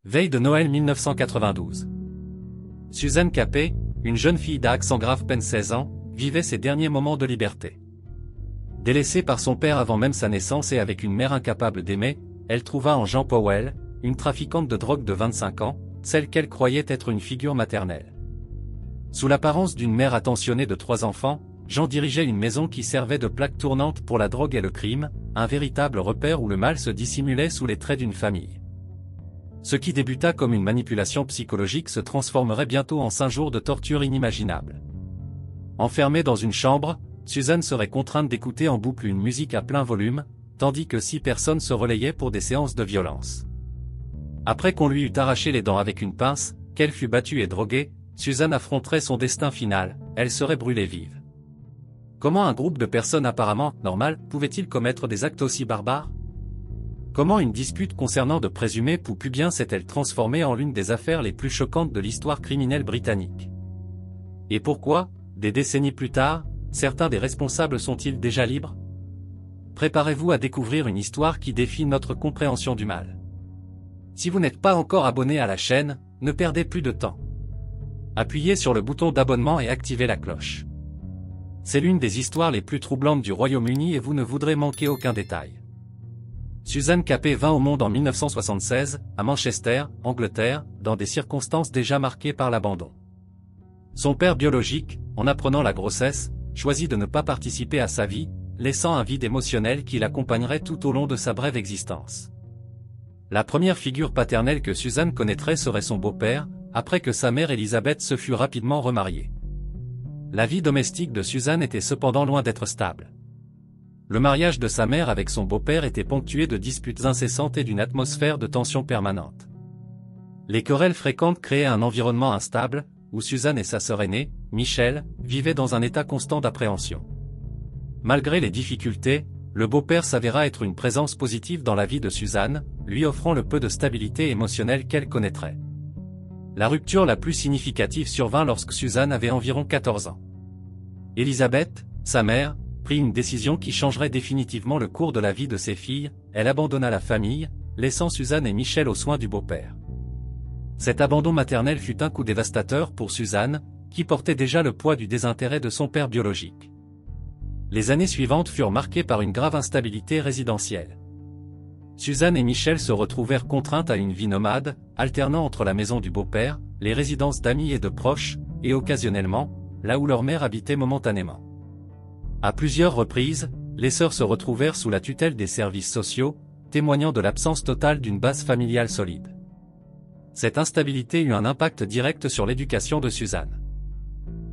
Veille de Noël 1992. Suzanne Capet, une jeune fille d'accent grave peine 16 ans, vivait ses derniers moments de liberté. Délaissée par son père avant même sa naissance et avec une mère incapable d'aimer, elle trouva en Jean Powell, une trafiquante de drogue de 25 ans, celle qu'elle croyait être une figure maternelle. Sous l'apparence d'une mère attentionnée de 3 enfants, Jean dirigeait une maison qui servait de plaque tournante pour la drogue et le crime, un véritable repère où le mal se dissimulait sous les traits d'une famille. Ce qui débuta comme une manipulation psychologique se transformerait bientôt en 5 jours de torture inimaginables. Enfermée dans une chambre, Suzanne serait contrainte d'écouter en boucle une musique à plein volume, tandis que 6 personnes se relayaient pour des séances de violence. Après qu'on lui eut arraché les dents avec une pince, qu'elle fut battue et droguée, Suzanne affronterait son destin final, elle serait brûlée vive. Comment un groupe de personnes apparemment normales pouvait-il commettre des actes aussi barbares? Comment une dispute concernant de présumés pubiens s'est-elle transformée en l'une des affaires les plus choquantes de l'histoire criminelle britannique? Et pourquoi, des décennies plus tard, certains des responsables sont-ils déjà libres? Préparez-vous à découvrir une histoire qui défie notre compréhension du mal. Si vous n'êtes pas encore abonné à la chaîne, ne perdez plus de temps. Appuyez sur le bouton d'abonnement et activez la cloche. C'est l'une des histoires les plus troublantes du Royaume-Uni et vous ne voudrez manquer aucun détail. Suzanne Capet vint au monde en 1976, à Manchester, Angleterre, dans des circonstances déjà marquées par l'abandon. Son père biologique, en apprenant la grossesse, choisit de ne pas participer à sa vie, laissant un vide émotionnel qui l'accompagnerait tout au long de sa brève existence. La première figure paternelle que Suzanne connaîtrait serait son beau-père, après que sa mère Elisabeth se fût rapidement remariée. La vie domestique de Suzanne était cependant loin d'être stable. Le mariage de sa mère avec son beau-père était ponctué de disputes incessantes et d'une atmosphère de tension permanente. Les querelles fréquentes créaient un environnement instable, où Suzanne et sa sœur aînée, Michelle, vivaient dans un état constant d'appréhension. Malgré les difficultés, le beau-père s'avéra être une présence positive dans la vie de Suzanne, lui offrant le peu de stabilité émotionnelle qu'elle connaîtrait. La rupture la plus significative survint lorsque Suzanne avait environ 14 ans. Elisabeth, sa mère, prit une décision qui changerait définitivement le cours de la vie de ses filles, elle abandonna la famille, laissant Suzanne et Michel aux soins du beau-père. Cet abandon maternel fut un coup dévastateur pour Suzanne, qui portait déjà le poids du désintérêt de son père biologique. Les années suivantes furent marquées par une grave instabilité résidentielle. Suzanne et Michel se retrouvèrent contraintes à une vie nomade, alternant entre la maison du beau-père, les résidences d'amis et de proches, et occasionnellement, là où leur mère habitait momentanément. À plusieurs reprises, les sœurs se retrouvèrent sous la tutelle des services sociaux, témoignant de l'absence totale d'une base familiale solide. Cette instabilité eut un impact direct sur l'éducation de Suzanne.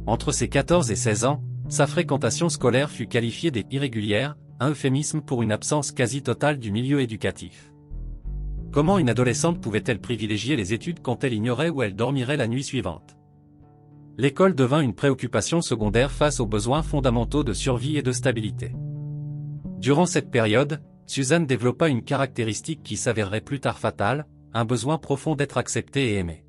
Entre ses 14 et 16 ans, sa fréquentation scolaire fut qualifiée d'irrégulière, un euphémisme pour une absence quasi totale du milieu éducatif. Comment une adolescente pouvait-elle privilégier les études quand elle ignorait où elle dormirait la nuit suivante? L'école devint une préoccupation secondaire face aux besoins fondamentaux de survie et de stabilité. Durant cette période, Suzanne développa une caractéristique qui s'avérerait plus tard fatale, un besoin profond d'être acceptée et aimée.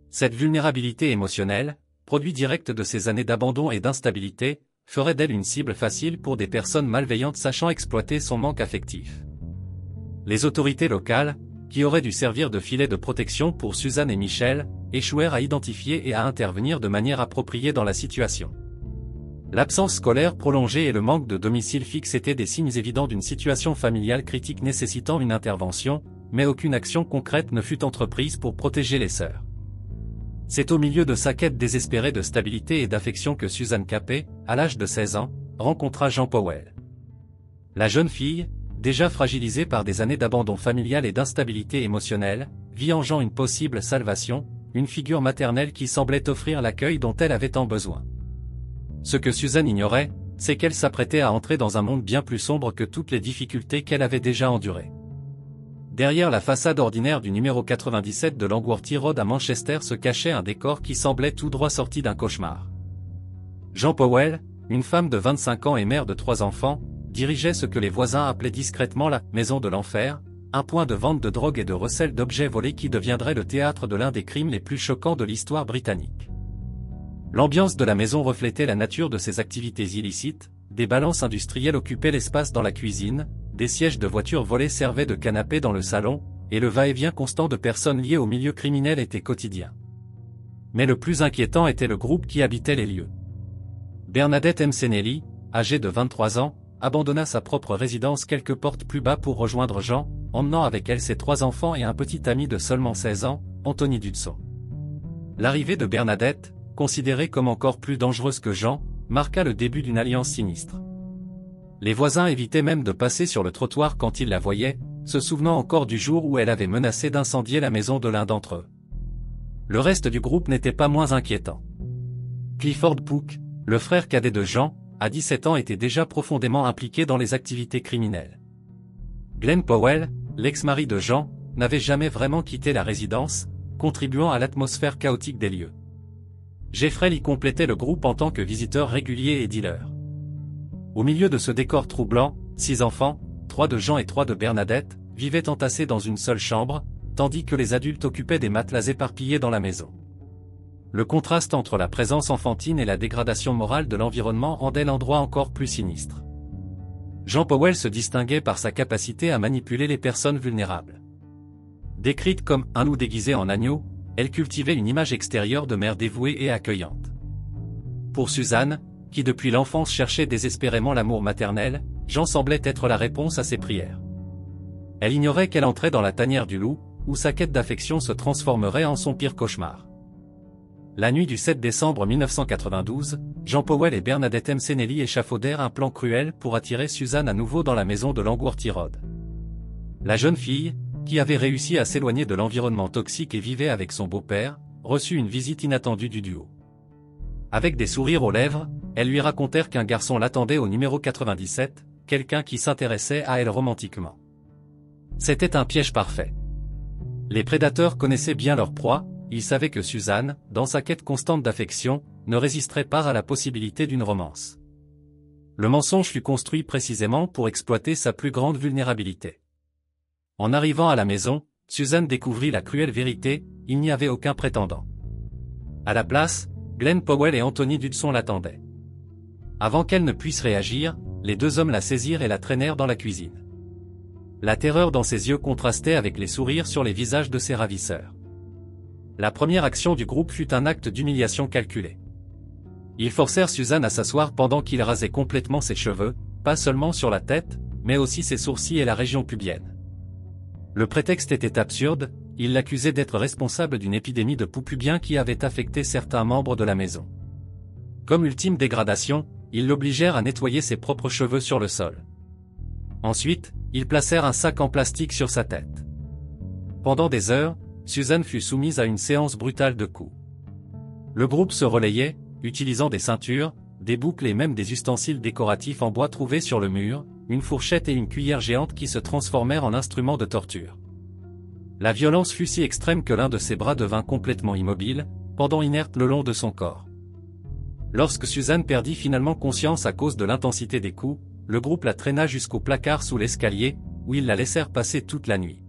Cette vulnérabilité émotionnelle, produit direct de ces années d'abandon et d'instabilité, ferait d'elle une cible facile pour des personnes malveillantes sachant exploiter son manque affectif. Les autorités locales, qui auraient dû servir de filet de protection pour Suzanne et Michel, échouèrent à identifier et à intervenir de manière appropriée dans la situation. L'absence scolaire prolongée et le manque de domicile fixe étaient des signes évidents d'une situation familiale critique nécessitant une intervention, mais aucune action concrète ne fut entreprise pour protéger les sœurs. C'est au milieu de sa quête désespérée de stabilité et d'affection que Suzanne Capet, à l'âge de 16 ans, rencontra Jean Powell. La jeune fille, déjà fragilisée par des années d'abandon familial et d'instabilité émotionnelle, vit en Jean une possible salvation, une figure maternelle qui semblait offrir l'accueil dont elle avait tant besoin. Ce que Suzanne ignorait, c'est qu'elle s'apprêtait à entrer dans un monde bien plus sombre que toutes les difficultés qu'elle avait déjà endurées. Derrière la façade ordinaire du numéro 97 de Langworthy Road à Manchester se cachait un décor qui semblait tout droit sorti d'un cauchemar. Jean Powell, une femme de 25 ans et mère de 3 enfants, dirigeait ce que les voisins appelaient discrètement la « maison de l'enfer », un point de vente de drogue et de recel d'objets volés qui deviendrait le théâtre de l'un des crimes les plus choquants de l'histoire britannique. L'ambiance de la maison reflétait la nature de ses activités illicites, des balances industrielles occupaient l'espace dans la cuisine, des sièges de voitures volées servaient de canapés dans le salon, et le va-et-vient constant de personnes liées au milieu criminel était quotidien. Mais le plus inquiétant était le groupe qui habitait les lieux. Bernadette Mseneli, âgée de 23 ans, abandonna sa propre résidence quelques portes plus bas pour rejoindre Jean, emmenant avec elle ses 3 enfants et un petit ami de seulement 16 ans, Anthony Dudson. L'arrivée de Bernadette, considérée comme encore plus dangereuse que Jean, marqua le début d'une alliance sinistre. Les voisins évitaient même de passer sur le trottoir quand ils la voyaient, se souvenant encore du jour où elle avait menacé d'incendier la maison de l'un d'entre eux. Le reste du groupe n'était pas moins inquiétant. Clifford Pook, le frère cadet de Jean, à 17 ans était déjà profondément impliqué dans les activités criminelles. Glenn Powell, l'ex-mari de Jean, n'avait jamais vraiment quitté la résidence, contribuant à l'atmosphère chaotique des lieux. Jeffrey y complétait le groupe en tant que visiteur régulier et dealer. Au milieu de ce décor troublant, 6 enfants, 3 de Jean et 3 de Bernadette, vivaient entassés dans une seule chambre, tandis que les adultes occupaient des matelas éparpillés dans la maison. Le contraste entre la présence enfantine et la dégradation morale de l'environnement rendait l'endroit encore plus sinistre. Jean Powell se distinguait par sa capacité à manipuler les personnes vulnérables. Décrite comme un loup déguisé en agneau, elle cultivait une image extérieure de mère dévouée et accueillante. Pour Suzanne, qui depuis l'enfance cherchait désespérément l'amour maternel, Jean semblait être la réponse à ses prières. Elle ignorait qu'elle entrait dans la tanière du loup, où sa quête d'affection se transformerait en son pire cauchemar. La nuit du 7 décembre 1992, Jean Powell et Bernadette Mseneli échafaudèrent un plan cruel pour attirer Suzanne à nouveau dans la maison de Langworthy Road. La jeune fille, qui avait réussi à s'éloigner de l'environnement toxique et vivait avec son beau-père, reçut une visite inattendue du duo. Avec des sourires aux lèvres, elles lui racontèrent qu'un garçon l'attendait au numéro 97, quelqu'un qui s'intéressait à elle romantiquement. C'était un piège parfait. Les prédateurs connaissaient bien leur proie, ils savaient que Suzanne, dans sa quête constante d'affection, ne résisterait pas à la possibilité d'une romance. Le mensonge fut construit précisément pour exploiter sa plus grande vulnérabilité. En arrivant à la maison, Suzanne découvrit la cruelle vérité, il n'y avait aucun prétendant. À la place, Glenn Powell et Anthony Dudson l'attendaient. Avant qu'elle ne puisse réagir, les 2 hommes la saisirent et la traînèrent dans la cuisine. La terreur dans ses yeux contrastait avec les sourires sur les visages de ses ravisseurs. La première action du groupe fut un acte d'humiliation calculé. Ils forcèrent Suzanne à s'asseoir pendant qu'ils rasaient complètement ses cheveux, pas seulement sur la tête, mais aussi ses sourcils et la région pubienne. Le prétexte était absurde, ils l'accusaient d'être responsable d'une épidémie de poux pubiens qui avait affecté certains membres de la maison. Comme ultime dégradation, ils l'obligèrent à nettoyer ses propres cheveux sur le sol. Ensuite, ils placèrent un sac en plastique sur sa tête. Pendant des heures, Suzanne fut soumise à une séance brutale de coups. Le groupe se relayait, utilisant des ceintures, des boucles et même des ustensiles décoratifs en bois trouvés sur le mur, une fourchette et une cuillère géante qui se transformèrent en instruments de torture. La violence fut si extrême que l'un de ses bras devint complètement immobile, pendant inerte le long de son corps. Lorsque Suzanne perdit finalement conscience à cause de l'intensité des coups, le groupe la traîna jusqu'au placard sous l'escalier, où ils la laissèrent passer toute la nuit.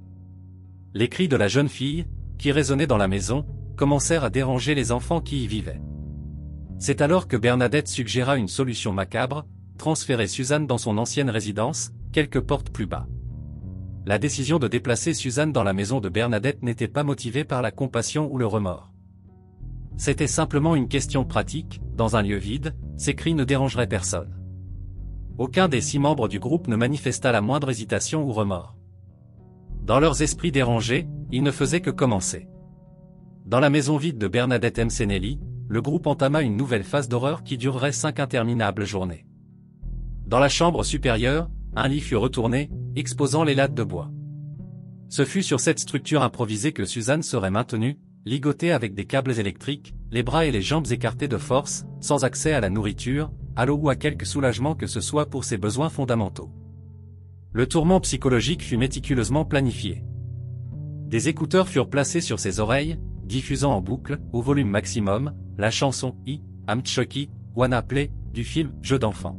Les cris de la jeune fille, qui résonnaient dans la maison, commencèrent à déranger les enfants qui y vivaient. C'est alors que Bernadette suggéra une solution macabre, transférer Suzanne dans son ancienne résidence, quelques portes plus bas. La décision de déplacer Suzanne dans la maison de Bernadette n'était pas motivée par la compassion ou le remords. C'était simplement une question pratique, dans un lieu vide, ces cris ne dérangeraient personne. Aucun des 6 membres du groupe ne manifesta la moindre hésitation ou remords. Dans leurs esprits dérangés, ils ne faisaient que commencer. Dans la maison vide de Bernadette Mseneli, le groupe entama une nouvelle phase d'horreur qui durerait 5 interminables journées. Dans la chambre supérieure, un lit fut retourné, exposant les lattes de bois. Ce fut sur cette structure improvisée que Suzanne serait maintenue, ligotée avec des câbles électriques, les bras et les jambes écartés de force, sans accès à la nourriture, à l'eau ou à quelque soulagement que ce soit pour ses besoins fondamentaux. Le tourment psychologique fut méticuleusement planifié. Des écouteurs furent placés sur ses oreilles, diffusant en boucle, au volume maximum, la chanson « I Am Chucky, Wanna Play » du film « Jeu d'enfant ».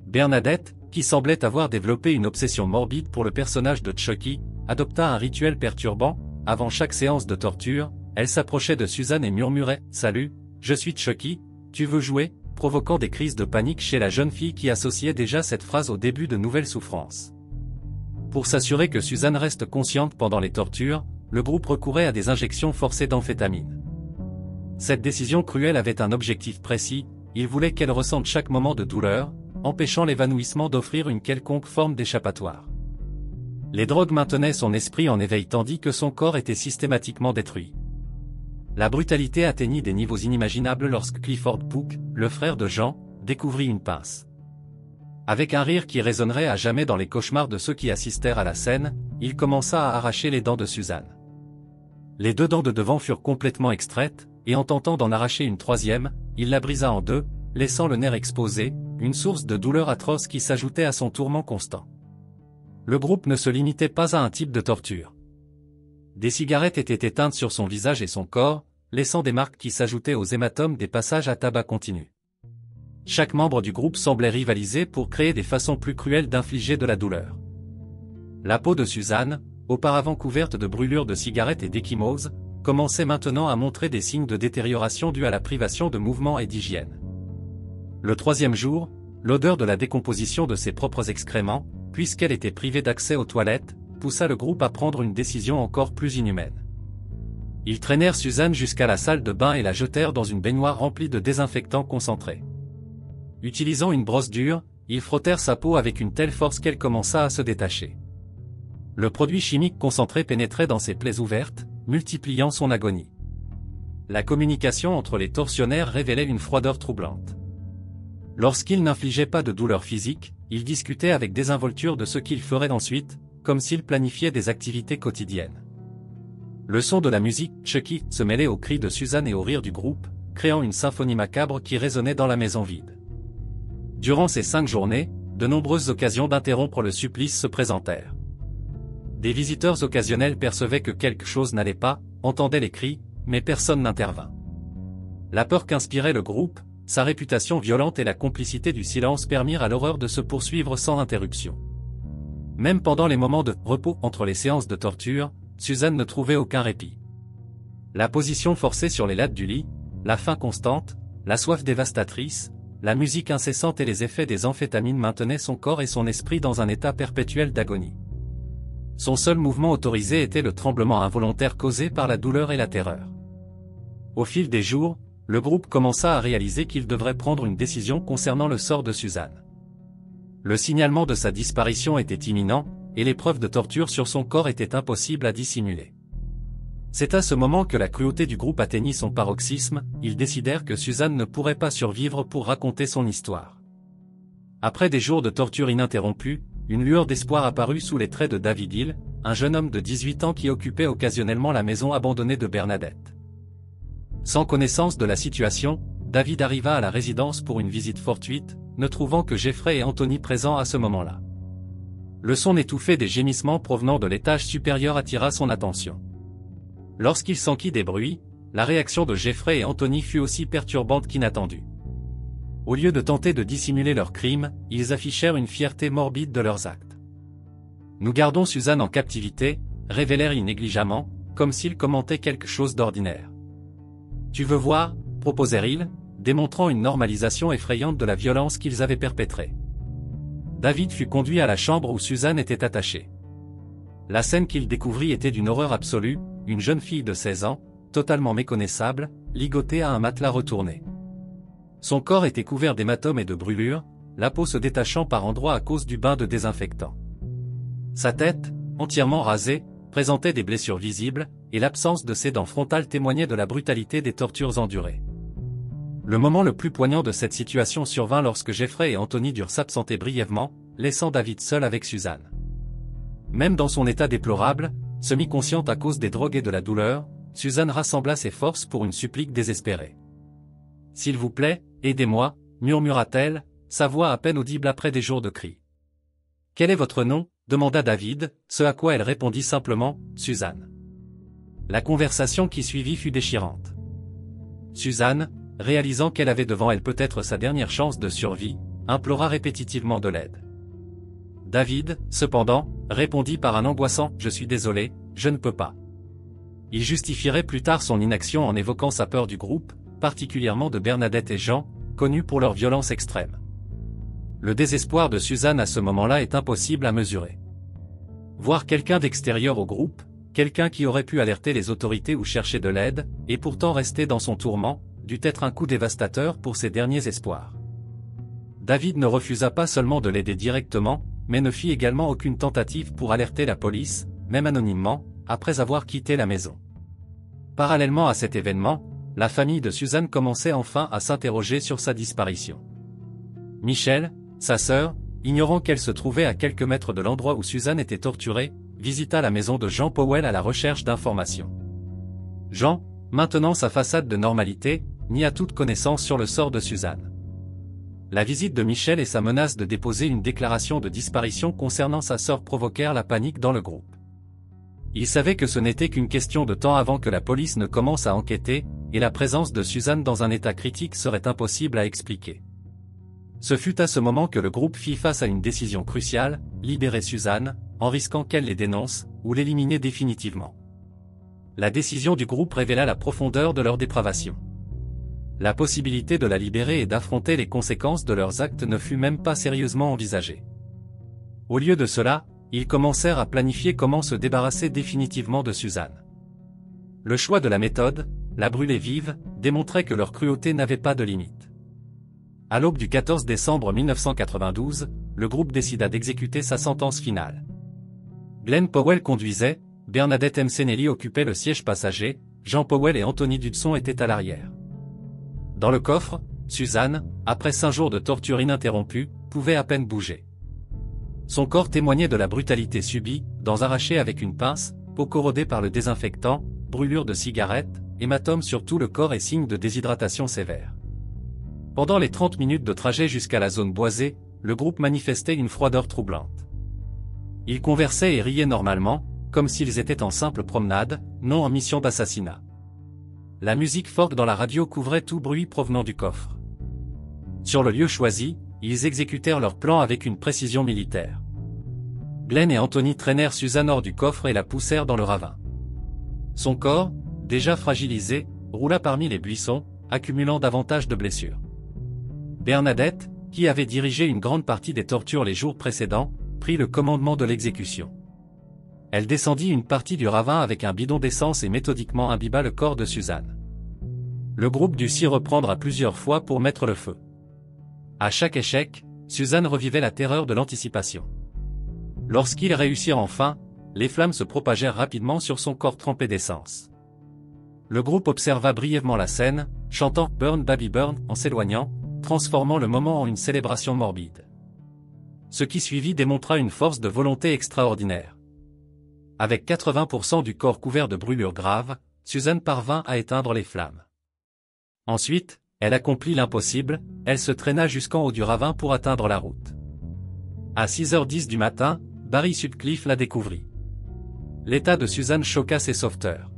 Bernadette, qui semblait avoir développé une obsession morbide pour le personnage de Chucky, adopta un rituel perturbant. Avant chaque séance de torture, elle s'approchait de Suzanne et murmurait « Salut, je suis Chucky, tu veux jouer ?» provoquant des crises de panique chez la jeune fille qui associait déjà cette phrase au début de nouvelles souffrances. Pour s'assurer que Suzanne reste consciente pendant les tortures, le groupe recourait à des injections forcées d'amphétamine. Cette décision cruelle avait un objectif précis, il voulait qu'elle ressente chaque moment de douleur, empêchant l'évanouissement d'offrir une quelconque forme d'échappatoire. Les drogues maintenaient son esprit en éveil tandis que son corps était systématiquement détruit. La brutalité atteignit des niveaux inimaginables lorsque Clifford Pook, le frère de Jean, découvrit une pince. Avec un rire qui résonnerait à jamais dans les cauchemars de ceux qui assistèrent à la scène, il commença à arracher les dents de Suzanne. Les 2 dents de devant furent complètement extraites, et en tentant d'en arracher une troisième, il la brisa en 2, laissant le nerf exposé, une source de douleur atroce qui s'ajoutait à son tourment constant. Le groupe ne se limitait pas à un type de torture. Des cigarettes étaient éteintes sur son visage et son corps, laissant des marques qui s'ajoutaient aux hématomes des passages à tabac continus. Chaque membre du groupe semblait rivaliser pour créer des façons plus cruelles d'infliger de la douleur. La peau de Suzanne, auparavant couverte de brûlures de cigarettes et d'échymoses, commençait maintenant à montrer des signes de détérioration dus à la privation de mouvement et d'hygiène. Le 3e jour, l'odeur de la décomposition de ses propres excréments, puisqu'elle était privée d'accès aux toilettes, poussa le groupe à prendre une décision encore plus inhumaine. Ils traînèrent Suzanne jusqu'à la salle de bain et la jetèrent dans une baignoire remplie de désinfectants concentrés. Utilisant une brosse dure, ils frottèrent sa peau avec une telle force qu'elle commença à se détacher. Le produit chimique concentré pénétrait dans ses plaies ouvertes, multipliant son agonie. La communication entre les tortionnaires révélait une froideur troublante. Lorsqu'ils n'infligeaient pas de douleur physique, ils discutaient avec désinvolture de ce qu'ils feraient ensuite, comme s'ils planifiaient des activités quotidiennes. Le son de la musique Chucky se mêlait aux cris de Suzanne et aux rires du groupe, créant une symphonie macabre qui résonnait dans la maison vide. Durant ces 5 journées, de nombreuses occasions d'interrompre le supplice se présentèrent. Des visiteurs occasionnels percevaient que quelque chose n'allait pas, entendaient les cris, mais personne n'intervint. La peur qu'inspirait le groupe, sa réputation violente et la complicité du silence permirent à l'horreur de se poursuivre sans interruption. Même pendant les moments de repos entre les séances de torture, Suzanne ne trouvait aucun répit. La position forcée sur les lattes du lit, la faim constante, la soif dévastatrice, la musique incessante et les effets des amphétamines maintenaient son corps et son esprit dans un état perpétuel d'agonie. Son seul mouvement autorisé était le tremblement involontaire causé par la douleur et la terreur. Au fil des jours, le groupe commença à réaliser qu'il devrait prendre une décision concernant le sort de Suzanne. Le signalement de sa disparition était imminent, et les preuves de torture sur son corps étaient impossibles à dissimuler. C'est à ce moment que la cruauté du groupe atteignit son paroxysme, ils décidèrent que Suzanne ne pourrait pas survivre pour raconter son histoire. Après des jours de torture ininterrompus, une lueur d'espoir apparut sous les traits de David Hill, un jeune homme de 18 ans qui occupait occasionnellement la maison abandonnée de Bernadette. Sans connaissance de la situation, David arriva à la résidence pour une visite fortuite, ne trouvant que Jeffrey et Anthony présents à ce moment-là. Le son étouffé des gémissements provenant de l'étage supérieur attira son attention. Lorsqu'il s'enquit des bruits, la réaction de Jeffrey et Anthony fut aussi perturbante qu'inattendue. Au lieu de tenter de dissimuler leurs crimes, ils affichèrent une fierté morbide de leurs actes. « Nous gardons Suzanne en captivité », révélèrent-ils négligemment, comme s'ils commentaient quelque chose d'ordinaire. « Tu veux voir ?» proposèrent-ils, démontrant une normalisation effrayante de la violence qu'ils avaient perpétrée. David fut conduit à la chambre où Suzanne était attachée. La scène qu'il découvrit était d'une horreur absolue, une jeune fille de 16 ans, totalement méconnaissable, ligotée à un matelas retourné. Son corps était couvert d'hématomes et de brûlures, la peau se détachant par endroits à cause du bain de désinfectant. Sa tête, entièrement rasée, présentait des blessures visibles, et l'absence de ses dents frontales témoignait de la brutalité des tortures endurées. Le moment le plus poignant de cette situation survint lorsque Jeffrey et Anthony durent s'absenter brièvement, laissant David seul avec Suzanne. Même dans son état déplorable, semi-consciente à cause des drogues et de la douleur, Suzanne rassembla ses forces pour une supplique désespérée. « S'il vous plaît, aidez-moi » murmura-t-elle, sa voix à peine audible après des jours de cris. « Quel est votre nom » demanda David, ce à quoi elle répondit simplement « Suzanne ». La conversation qui suivit fut déchirante. Suzanne, réalisant qu'elle avait devant elle peut-être sa dernière chance de survie, implora répétitivement de l'aide. David, cependant, répondit par un angoissant « Je suis désolé, je ne peux pas ». Il justifierait plus tard son inaction en évoquant sa peur du groupe, particulièrement de Bernadette et Jean, connus pour leur violence extrême. Le désespoir de Suzanne à ce moment-là est impossible à mesurer. Voir quelqu'un d'extérieur au groupe, quelqu'un qui aurait pu alerter les autorités ou chercher de l'aide, et pourtant rester dans son tourment, dut être un coup dévastateur pour ses derniers espoirs. David ne refusa pas seulement de l'aider directement, mais ne fit également aucune tentative pour alerter la police, même anonymement, après avoir quitté la maison. Parallèlement à cet événement, la famille de Suzanne commençait enfin à s'interroger sur sa disparition. Michelle, sa sœur, ignorant qu'elle se trouvait à quelques mètres de l'endroit où Suzanne était torturée, visita la maison de Jean Powell à la recherche d'informations. Jean, maintenant sa façade de normalité, nia toute connaissance sur le sort de Suzanne. La visite de Michelle et sa menace de déposer une déclaration de disparition concernant sa sœur provoquèrent la panique dans le groupe. Il savait que ce n'était qu'une question de temps avant que la police ne commence à enquêter, et la présence de Suzanne dans un état critique serait impossible à expliquer. Ce fut à ce moment que le groupe fit face à une décision cruciale, libérer Suzanne, en risquant qu'elle les dénonce, ou l'éliminer définitivement. La décision du groupe révéla la profondeur de leur dépravation. La possibilité de la libérer et d'affronter les conséquences de leurs actes ne fut même pas sérieusement envisagée. Au lieu de cela, ils commencèrent à planifier comment se débarrasser définitivement de Suzanne. Le choix de la méthode, la brûler vive, démontrait que leur cruauté n'avait pas de limite. À l'aube du 14 décembre 1992, le groupe décida d'exécuter sa sentence finale. Glenn Powell conduisait, Bernadette McNally occupait le siège passager, Jean Powell et Anthony Dudson étaient à l'arrière. Dans le coffre, Suzanne, après 5 jours de torture ininterrompue, pouvait à peine bouger. Son corps témoignait de la brutalité subie, dents arrachées avec une pince, peau corrodée par le désinfectant, brûlures de cigarettes, hématomes sur tout le corps et signes de déshydratation sévère. Pendant les 30 minutes de trajet jusqu'à la zone boisée, le groupe manifestait une froideur troublante. Ils conversaient et riaient normalement, comme s'ils étaient en simple promenade, non en mission d'assassinat. La musique forte dans la radio couvrait tout bruit provenant du coffre. Sur le lieu choisi, ils exécutèrent leur plan avec une précision militaire. Glenn et Anthony traînèrent Suzanne hors du coffre et la poussèrent dans le ravin. Son corps, déjà fragilisé, roula parmi les buissons, accumulant davantage de blessures. Bernadette, qui avait dirigé une grande partie des tortures les jours précédents, prit le commandement de l'exécution. Elle descendit une partie du ravin avec un bidon d'essence et méthodiquement imbiba le corps de Suzanne. Le groupe dut s'y reprendre à plusieurs fois pour mettre le feu. À chaque échec, Suzanne revivait la terreur de l'anticipation. Lorsqu'ils réussirent enfin, les flammes se propagèrent rapidement sur son corps trempé d'essence. Le groupe observa brièvement la scène, chantant « Burn Baby Burn » en s'éloignant, transformant le moment en une célébration morbide. Ce qui suivit démontra une force de volonté extraordinaire. Avec 80% du corps couvert de brûlures graves, Suzanne parvint à éteindre les flammes. Ensuite, elle accomplit l'impossible, elle se traîna jusqu'en haut du ravin pour atteindre la route. À 6h10 du matin, Barry Sutcliffe la découvrit. L'état de Suzanne choqua ses sauveteurs.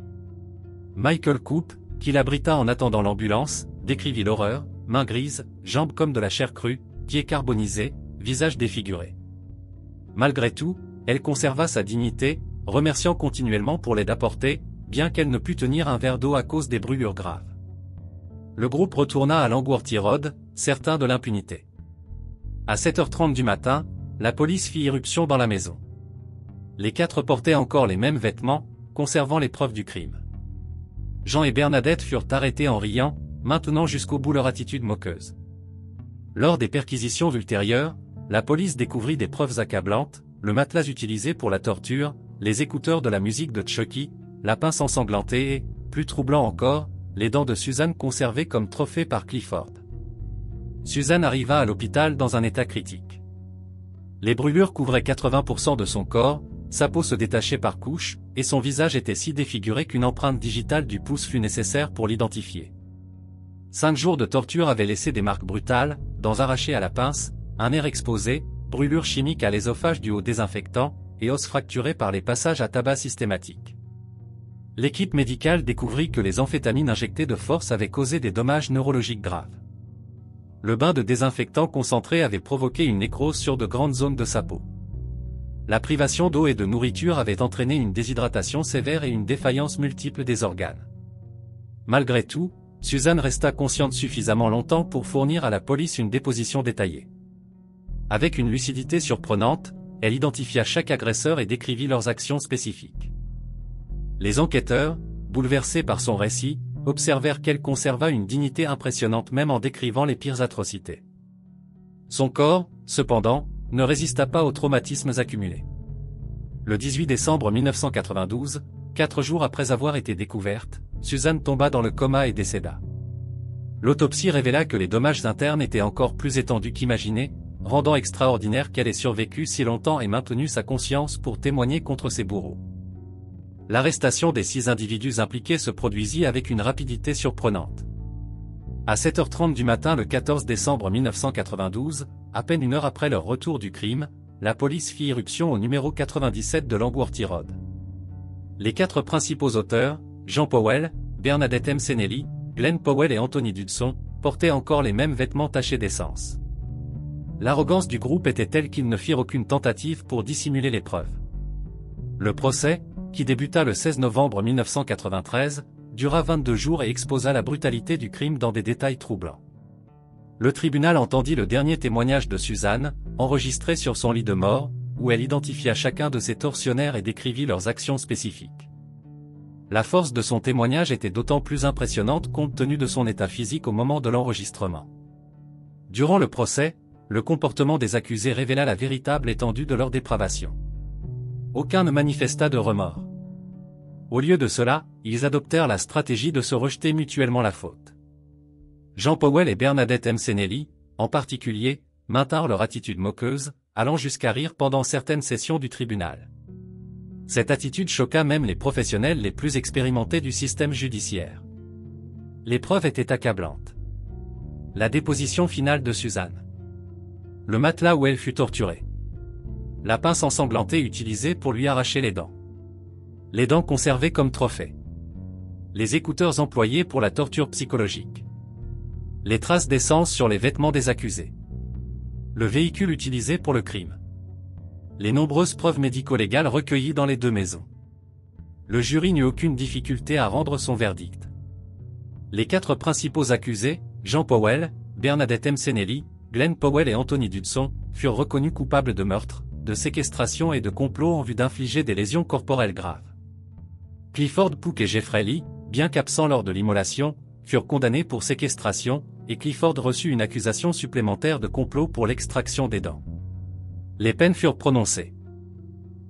Michael Coop, qui l'abrita en attendant l'ambulance, décrivit l'horreur, mains grises, jambes comme de la chair crue, pieds carbonisés, visage défiguré. Malgré tout, elle conserva sa dignité, remerciant continuellement pour l'aide apportée, bien qu'elle ne pût tenir un verre d'eau à cause des brûlures graves. Le groupe retourna à Langworthy Road, certain de l'impunité. À 7h30 du matin, la police fit irruption dans la maison. Les 4 portaient encore les mêmes vêtements, conservant les preuves du crime. Jean et Bernadette furent arrêtés en riant, maintenant jusqu'au bout leur attitude moqueuse. Lors des perquisitions ultérieures, la police découvrit des preuves accablantes, le matelas utilisé pour la torture, les écouteurs de la musique de Chucky, la pince ensanglantée et, plus troublant encore, les dents de Suzanne conservées comme trophée par Clifford. Suzanne arriva à l'hôpital dans un état critique. Les brûlures couvraient 80% de son corps, sa peau se détachait par couches, et son visage était si défiguré qu'une empreinte digitale du pouce fut nécessaire pour l'identifier. 5 jours de torture avaient laissé des marques brutales, dents arrachées à la pince, un nerf exposé, brûlures chimiques à l'ésophage dû au désinfectant, et os fracturés par les passages à tabac systématiques. L'équipe médicale découvrit que les amphétamines injectées de force avaient causé des dommages neurologiques graves. Le bain de désinfectant concentré avait provoqué une nécrose sur de grandes zones de sa peau. La privation d'eau et de nourriture avait entraîné une déshydratation sévère et une défaillance multiple des organes. Malgré tout, Suzanne resta consciente suffisamment longtemps pour fournir à la police une déposition détaillée. Avec une lucidité surprenante, elle identifia chaque agresseur et décrivit leurs actions spécifiques. Les enquêteurs, bouleversés par son récit, observèrent qu'elle conserva une dignité impressionnante même en décrivant les pires atrocités. Son corps, cependant, ne résista pas aux traumatismes accumulés. Le 18 décembre 1992, 4 jours après avoir été découverte, Suzanne tomba dans le coma et décéda. L'autopsie révéla que les dommages internes étaient encore plus étendus qu'imaginés, rendant extraordinaire qu'elle ait survécu si longtemps et maintenu sa conscience pour témoigner contre ses bourreaux. L'arrestation des 6 individus impliqués se produisit avec une rapidité surprenante. À 7h30 du matin le 14 décembre 1992, à peine une heure après leur retour du crime, la police fit irruption au numéro 97 de Langworthy Road. Les 4 principaux auteurs, Jean Powell, Bernadette Msenelly, Glenn Powell et Anthony Dudson, portaient encore les mêmes vêtements tachés d'essence. L'arrogance du groupe était telle qu'ils ne firent aucune tentative pour dissimuler les preuves. Le procès, qui débuta le 16 novembre 1993, dura 22 jours et exposa la brutalité du crime dans des détails troublants. Le tribunal entendit le dernier témoignage de Suzanne, enregistré sur son lit de mort, où elle identifia chacun de ses tortionnaires et décrivit leurs actions spécifiques. La force de son témoignage était d'autant plus impressionnante compte tenu de son état physique au moment de l'enregistrement. Durant le procès, le comportement des accusés révéla la véritable étendue de leur dépravation. Aucun ne manifesta de remords. Au lieu de cela, ils adoptèrent la stratégie de se rejeter mutuellement la faute. Jean Powell et Bernadette Msenelly, en particulier, maintinrent leur attitude moqueuse, allant jusqu'à rire pendant certaines sessions du tribunal. Cette attitude choqua même les professionnels les plus expérimentés du système judiciaire. Les preuves étaient accablantes. La déposition finale de Suzanne. Le matelas où elle fut torturée. La pince ensanglantée utilisée pour lui arracher les dents. Les dents conservées comme trophée. Les écouteurs employés pour la torture psychologique. Les traces d'essence sur les vêtements des accusés. Le véhicule utilisé pour le crime. Les nombreuses preuves médico-légales recueillies dans les 2 maisons. Le jury n'eut aucune difficulté à rendre son verdict. Les 4 principaux accusés, Jean Powell, Bernadette Msenelly, Glenn Powell et Anthony Dudson, furent reconnus coupables de meurtre, de séquestration et de complot en vue d'infliger des lésions corporelles graves. Clifford Pook et Jeffrey Lee, bien qu'absents lors de l'immolation, furent condamnés pour séquestration, et Clifford reçut une accusation supplémentaire de complot pour l'extraction des dents. Les peines furent prononcées.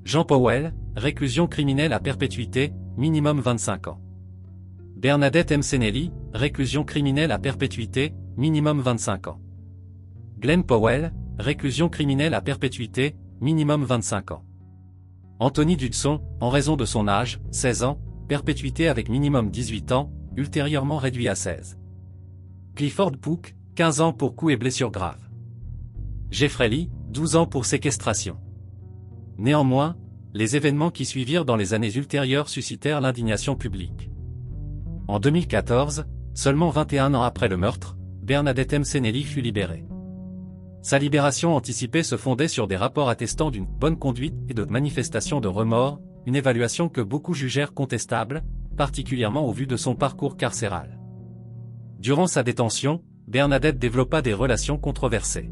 Jean Powell, réclusion criminelle à perpétuité, minimum 25 ans. Bernadette Msenelly, réclusion criminelle à perpétuité, minimum 25 ans. Glenn Powell, réclusion criminelle à perpétuité, minimum 25 ans. Anthony Dudson, en raison de son âge, 16 ans, perpétuité avec minimum 18 ans, ultérieurement réduit à 16. Clifford Pook, 15 ans pour coups et blessures graves. Jeffrey Lee, 12 ans pour séquestration. Néanmoins, les événements qui suivirent dans les années ultérieures suscitèrent l'indignation publique. En 2014, seulement 21 ans après le meurtre, Bernadette Msenelly fut libérée. Sa libération anticipée se fondait sur des rapports attestant d'une bonne conduite et de manifestations de remords, une évaluation que beaucoup jugèrent contestable, particulièrement au vu de son parcours carcéral. Durant sa détention, Bernadette développa des relations controversées.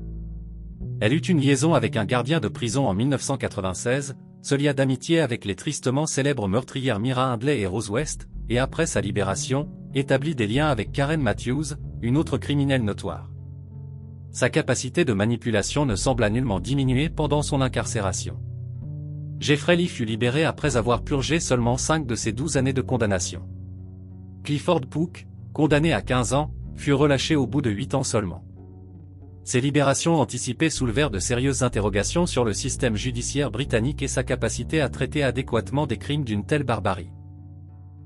Elle eut une liaison avec un gardien de prison en 1996, se lia d'amitié avec les tristement célèbres meurtrières Myra Hindley et Rose West, et après sa libération, établit des liens avec Karen Matthews, une autre criminelle notoire. Sa capacité de manipulation ne sembla nullement diminuer pendant son incarcération. Jeffrey Lee fut libéré après avoir purgé seulement 5 de ses 12 années de condamnation. Clifford Pook, condamné à 15 ans, fut relâché au bout de 8 ans seulement. Ces libérations anticipées soulevèrent de sérieuses interrogations sur le système judiciaire britannique et sa capacité à traiter adéquatement des crimes d'une telle barbarie.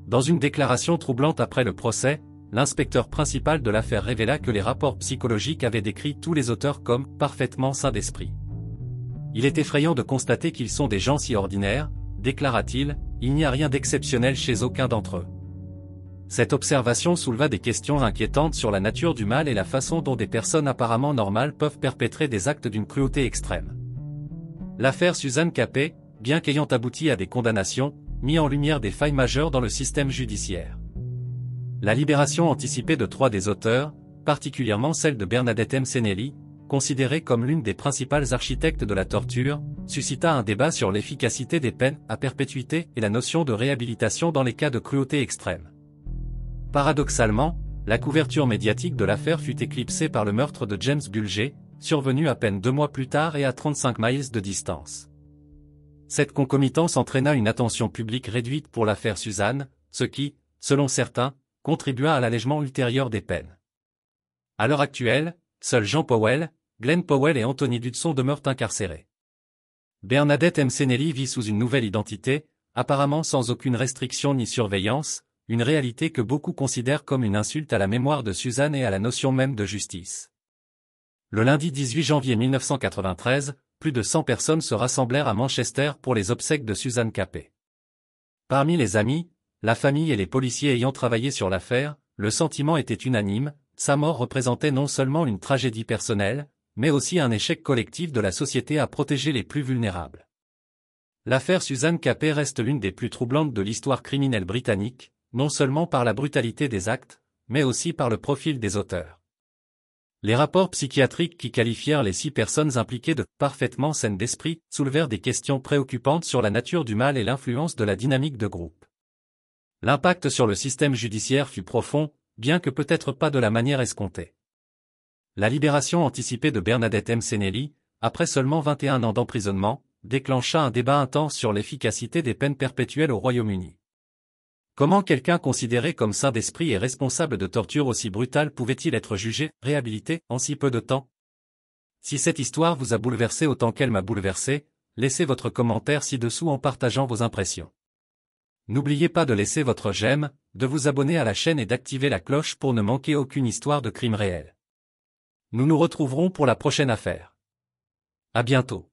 Dans une déclaration troublante après le procès, l'inspecteur principal de l'affaire révéla que les rapports psychologiques avaient décrit tous les auteurs comme « parfaitement sains d'esprit ». Il est effrayant de constater qu'ils sont des gens si ordinaires, déclara-t-il, il n'y a rien d'exceptionnel chez aucun d'entre eux. Cette observation souleva des questions inquiétantes sur la nature du mal et la façon dont des personnes apparemment normales peuvent perpétrer des actes d'une cruauté extrême. L'affaire Suzanne Capet, bien qu'ayant abouti à des condamnations, mit en lumière des failles majeures dans le système judiciaire. La libération anticipée de 3 des auteurs, particulièrement celle de Bernadette Msenelly, considéré comme l'une des principales architectes de la torture, suscita un débat sur l'efficacité des peines à perpétuité et la notion de réhabilitation dans les cas de cruauté extrême. Paradoxalement, la couverture médiatique de l'affaire fut éclipsée par le meurtre de James Bulger, survenu à peine 2 mois plus tard et à 35 miles de distance. Cette concomitance entraîna une attention publique réduite pour l'affaire Suzanne, ce qui, selon certains, contribua à l'allègement ultérieur des peines. À l'heure actuelle, seuls Jean Powell, Glenn Powell et Anthony Dudson demeurent incarcérés. Bernadette Mcenelly vit sous une nouvelle identité, apparemment sans aucune restriction ni surveillance, une réalité que beaucoup considèrent comme une insulte à la mémoire de Suzanne et à la notion même de justice. Le lundi 18 janvier 1993, plus de 100 personnes se rassemblèrent à Manchester pour les obsèques de Susan Capé. Parmi les amis, la famille et les policiers ayant travaillé sur l'affaire, le sentiment était unanime, sa mort représentait non seulement une tragédie personnelle, mais aussi un échec collectif de la société à protéger les plus vulnérables. L'affaire Susan Capé reste l'une des plus troublantes de l'histoire criminelle britannique, non seulement par la brutalité des actes, mais aussi par le profil des auteurs. Les rapports psychiatriques qui qualifièrent les 6 personnes impliquées de « parfaitement saines d'esprit » soulevèrent des questions préoccupantes sur la nature du mal et l'influence de la dynamique de groupe. L'impact sur le système judiciaire fut profond, bien que peut-être pas de la manière escomptée. La libération anticipée de Bernadette Mcenelly, après seulement 21 ans d'emprisonnement, déclencha un débat intense sur l'efficacité des peines perpétuelles au Royaume-Uni. Comment quelqu'un considéré comme sain d'esprit et responsable de tortures aussi brutales pouvait-il être jugé, réhabilité, en si peu de temps? Si cette histoire vous a bouleversé autant qu'elle m'a bouleversé, laissez votre commentaire ci-dessous en partageant vos impressions. N'oubliez pas de laisser votre j'aime, de vous abonner à la chaîne et d'activer la cloche pour ne manquer aucune histoire de crime réel. Nous nous retrouverons pour la prochaine affaire. À bientôt.